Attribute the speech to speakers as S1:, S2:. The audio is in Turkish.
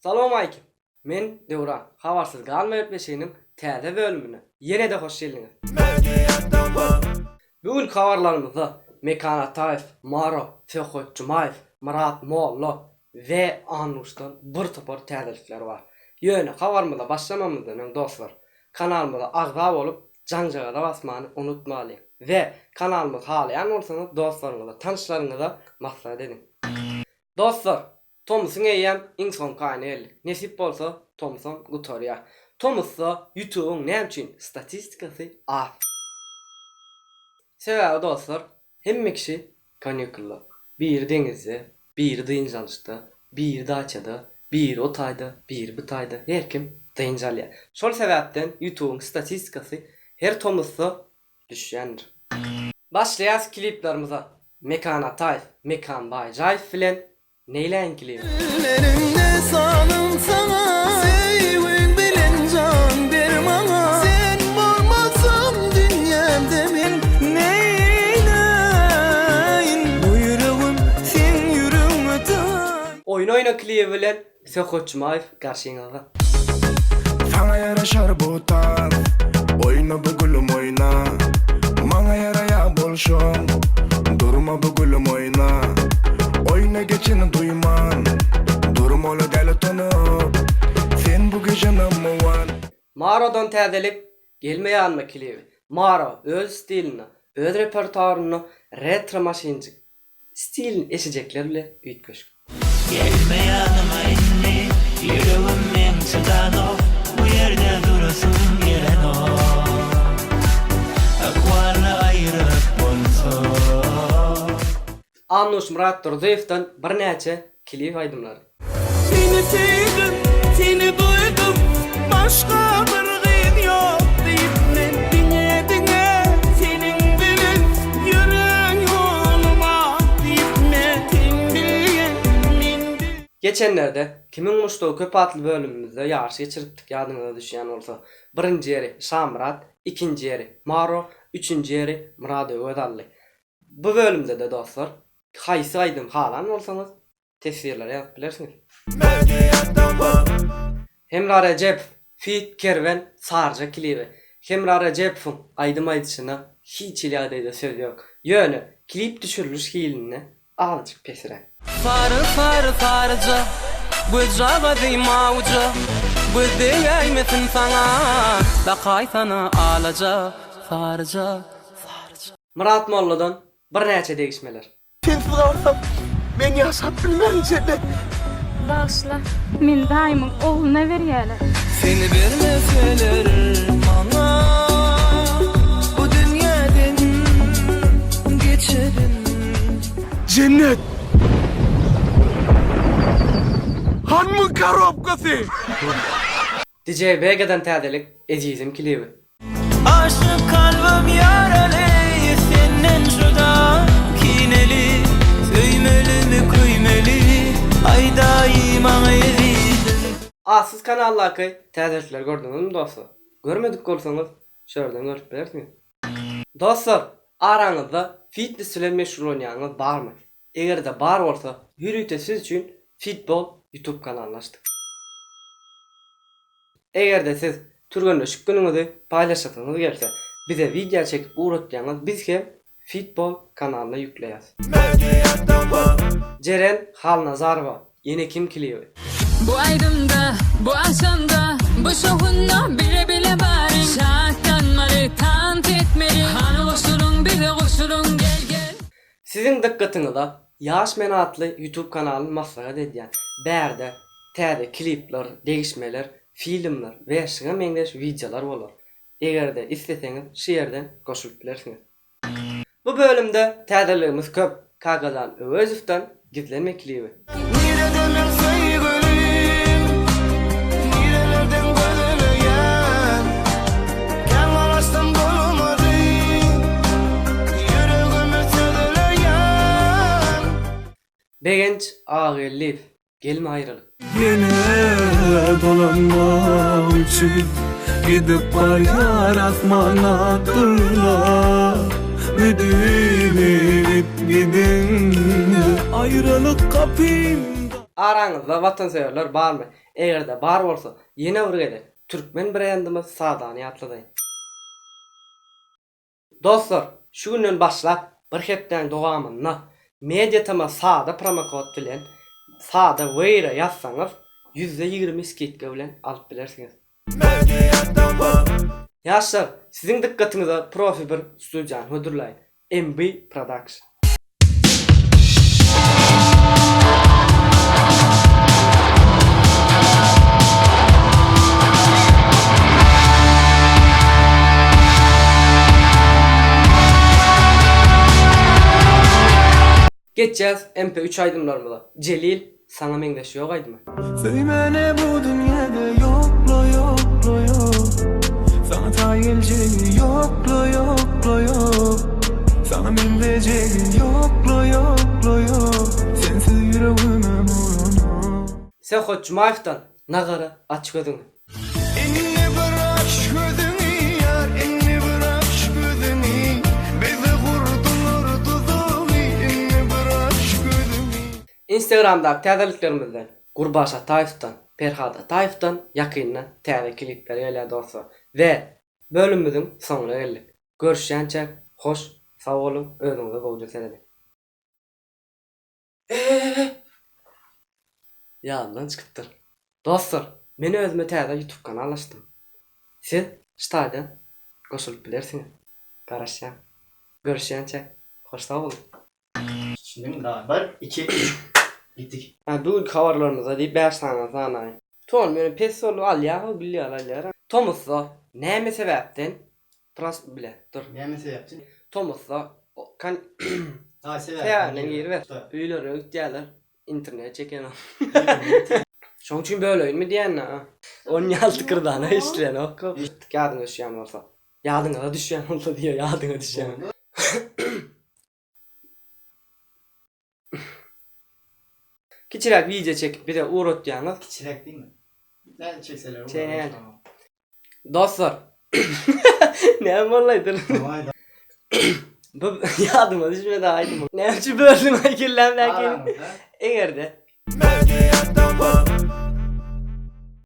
S1: Salam aleyküm. Men Dewran. Habarsız galmaýan beşiğinin täze bölümüne ýene de hoş geldiňiz. Bugün habarlarymyzda Mekan Ataev, Maro Fehoçmaev, Murat Molla we Anuşdan bir topar täzelikler bar. Ýöne habarymyza başlamamyzdan öň dostlar, kanalymyza agza bolup janjagada basmany unutmalyň. Ve kanalymyz halaýan bolsaňyz dostlaryňyza, tanışlaryňyza maksat edin. Dostlar, Thomas'ın eýem insan kaynel. Nesip bolsa Thomas'ın gutarya. Thomas'sa YouTube'un näme üçin statistikasy az. Sebäbi dostlar, hemme kişi kanýokla. Bir dengizde, bir dynjalykda, bir daçada, bir otayda, bir bytayda, her kim dynjalýar. Şol sebäpden YouTube'un statistikasy her Thomas'sa düşýändir. Başlaýas kliplerimize. Mekan Ataev, Mekan Bayjaev bilen Neylen klip.
S2: Ellerinde sağlım sana, sevin bilen can bir bana. Sen olmazsan dünyamda ben neyleyin? Bu yüreğim sen yüreğime tay.
S1: Oyun oyna klibi bilen Fehoçmaev karşıňyzda.
S2: Sana yaraşar bu tarz, oyna bu gülüm oyna. Bana yaraya bolşum, durma bu gülüm oyna. Oyna geçini duyman, durma ola gel tanıp. Sen bu gece number one.
S1: Maro'dan täzelik gelmeýänmi klibi. Maro öz stilini, öz repertuaryny retro maşinci stilini eşejekler bile üýtgeş.
S3: Gelme yanıma inni, yüreğim men çıdanov. Bu yerde durasın gelen o. Akvarla ayrılık bolsa.
S1: Anuş Murat Turdiýewden bir näçe klip aýdymlary.
S2: Seni sevdim, seni duydum. Başka bir gyn yok deyip men dinlediňe. Senin bilen yüreğin yoluma deyip men bilgen men bil.
S1: Geçenlerde kimin muştuğu köp atlı bölümümüzde ýarşy geçiripdik, ýadyňyza düşýän bolsa. Birinji ýeri Şamrat, ikinji ýeri Maro, üçünji ýeri Murad Öwedally. Bu bölümde de dostlar, haýsy aýdym halan bolsaňyz tesirler ýazyp bilersiňiz. Hemra Recep, Fit Kerven, Sarja klibi. Hemra Recep'in aýdym aýdyşyna hiç ilade söz ýok. Ýöne klip düşürülüş hiline azıcık pesire.
S2: Farı farı farıca, bu jaga diyma uca. Bu değmesin sana, bakay sana alaca. Farıca, farıca.
S1: Murat Molla'dan bir näçe degişmeler.
S2: Sen sudarsam, ben yaşap bilmem cennet.
S4: Bağışla, men daimim oğluna berýärler.
S2: Seni vermeseler bana, bu dünyadan geçerim. Cennet! Hanımın karobkası!
S1: DJ BG'den täzelik Ezizim klibi.
S2: Aşık kalbim yaralı, senden juda kineli, söymeli mi kıymeli, ay daima ezizim.
S1: Siz kanallarky täzelikler gördüňizmi dostlar? Görmedik bolsaňyz şöýerden görüp bersiňiz. Dostlar, araňyzda fitness bilen meşgul bolýanyňyz barmy? Egerde bar bolsa, ýürüýte siz üçin Fitball YouTube kanalyny açdyk. Egerde siz türgenleşik günüňizi paýlaşasyňyz gelse, bize video çekip uğratýaňyz biz hem Fitball kanalyna ýükleýäs. Ceren Halnazarova, Ýene kim klibi.
S5: Bu aydımda, bu akşamda, bu şohunna bile bile bari. Şaklanmalı, tant etmeli. Hani koşulun, bize koşulun, gel gel.
S1: Sizin dikkatinize Yaş Men adlı YouTube kanalyny maslahat edýän bärde täze klipler, degişmeler, filmler we şeňa meňdeş videolar bolar. Egerde isteseňiz şu ýerden goşup bilersiňiz. Bu bölümde täzeligimiz köp. Kagadan Öwezowden gizlenme klibi.
S2: Nereden sevgilim, nerelerden gözleyen, gel Maraş'tan bulmadı, yüreğimi söyleleyen.
S1: Begenç Ağelif, gelme ayrılık.
S6: Yine dolanma için gidip var yar asmana durla.
S2: Gidip gidin ayrılık kapımda.
S1: Aranızda vatanseverler barmy? Egerde bar bolsa, ýene bir gede Türkmen brendimiz sadany ýatladyň. Dostlar, şu günden başlap bir hepden dowamyna Mediatema sada promokod bilen sada weyre ýazsaňyz %20 skidka bilen alyp bilersiňiz. Yaşlar, sizin dikkatinize profi bir studiyan hödürläýin. MB Production. Geçeceğiz MP3 aydımlarımıza. Celil, sana meňdeş ýok aýdymy?
S2: Söymene bu dünyada yokla yokla yok. Sana tayelceli yokla yokla yok. Sana menveceli yokla yokla yok. Sensiz yüreğime moranok.
S1: Sen Hoçmaýewdan nagara aç gözüňi.
S2: Inni bırak şu gözünü yar, inni bırak şu gözünü. Bizi kurdun tuzunu, inni bırak şu gözünü.
S1: Instagramda täzeliklerimizden Gurbaş Ataýewdan, Perhat Ataýewdan ýakynda täze klipler ýeler dostlar. Ve bölümimiziň sonuny geldik. Görüşýänçe hoş, sag bolun, özüňize gowjak seredin. Ýadydan çykypdyr. Dostlar, men özüme täze YouTube kanal açdym. Siz ştaýda goşulyp bilersiňiz. Garaşýan. Görüşýänçe hoş, sag bolun.
S6: Şimdi daha 1 2 3 gittik.
S1: Bu habarlarımıza deyip 5 tane zanayın. Tom meni pes solu alýar, bilýär. Tomusda näme sebäpden pras bile. Dur.
S6: Ne mesela yaptın?
S1: Tomusda kan
S6: Daha sever.
S1: täze geri ver. Öýlere öýtýärler. İnternet çeken o. Şoň üçin böyle öýünmi diýenler? 16 kırdana işleyen okku. Ýadyňa düşýän bolsa. Ýadyňa düşýän bolsa diýär, ýadyňa düşýän. Kiçirek video çekip bir de uğratýanlar.
S6: Çilek değil mi? Ne çekseler olur.
S1: Çek. Dostlar. Ne bollaydyr?
S6: Tamam.
S1: Bu ýadyma düşmedi aýdym. Ne üçin böldüm aýgellem lakin. Egerde
S2: Medyatama